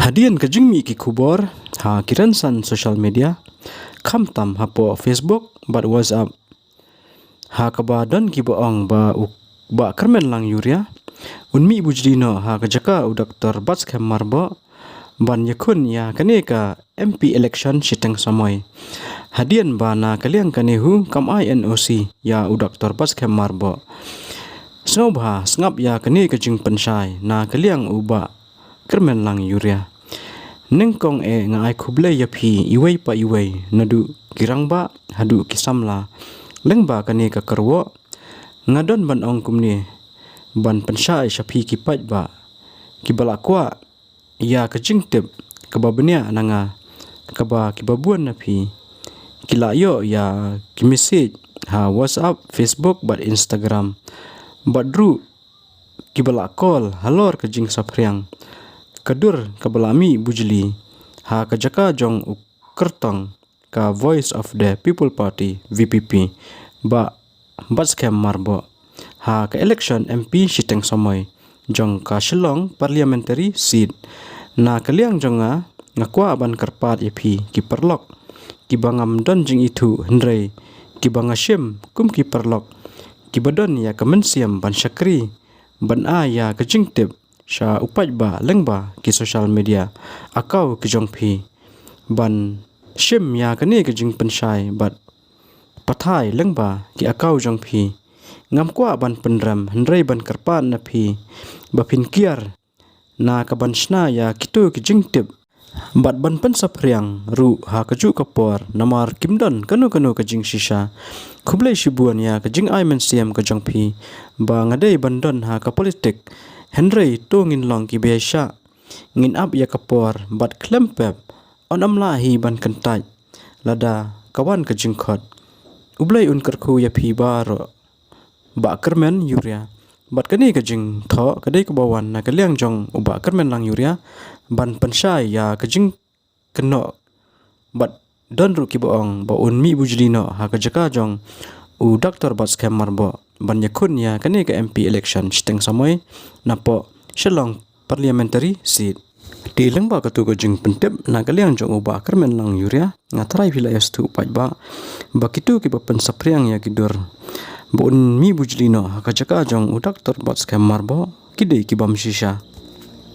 Hadian kajing ki kubor ha kiransan social media kam tam hapo Facebook bat WhatsApp ha kaba don ki boong ba kermen lang yuria unmi bujdino ha kajaka u Dr. Bats Marbo ban yakun ya kaneka MP election siteng samoy hadian ba na kaliang kanehu kam INOC ya u Dr. Bats Marbo ngap ya kane kajing pensai na kaliang uba kermen lang yuria nengkong ngai kuble ya phi iwei pa iwei nadu kirang ba hadu kisamla lengba kane ka kerwo ngadon ban ong kumni ban pensai shapi kipat ba kibala kwa ya kajing tip kababnya nanga kaba kibabuan na phi kilayo ya kimesej ha WhatsApp Facebook bat Instagram badru kibala call halor kajing sapriang kadur kabalami bujli ha kajaka jong kertong ka Voice of the People Party VPP ba Bats Marbo ha ka election MP siteng samoy jong ka Shillong parliamentary seat na kaliang jonga ngakwa ban karpat epi ki perlok ki bangam don jing itu hendrei ki bangashim kum ki perlok ki badon ya kemensiam ban syakri ban ya kajing tip sha upat ba lengba ki social media akau ki jong phi ban shim ya kane ki jing pensai bat pathai lengba ki akau jong phi ngam kwa ban penram hendrei ban karpan na phi ba phin kiar na ka ban sna ya kitu ki jing tip bat ban pen sapriang ru ha kaju kapor namar kimdon kanu ka jing shisha khublei shibuan ya ka jing ai men siam ka jong phi ba ngadei bandon ha ka politik Henry tu ngin long ki biasa ngin up ya kapor bat klempep on amlahi ban kentai lada kawan ke jingkot ublai un kerku ya phi baro ba kermen yuria bat kani ke jing tho kadai ke bawan na kaliang jong uba kermen lang yuria ban pensai ya ke jing keno bat don ru ki boong ba un mi bujlino ha ke jaka jong u Dr. Bats Marbo ban yakun ya kani ke MP election siteng samoy napo Shillong parliamentary seat di lengba katu ko jing pentep na kaliang jong uba kermen lang yuria ngatrai wilayah stu upat ba bakitu ki bapen sapriang ya kidur ba un mi bujlino ha ka jaka jong u Dr. Bats Marbo kidei ki bam shisha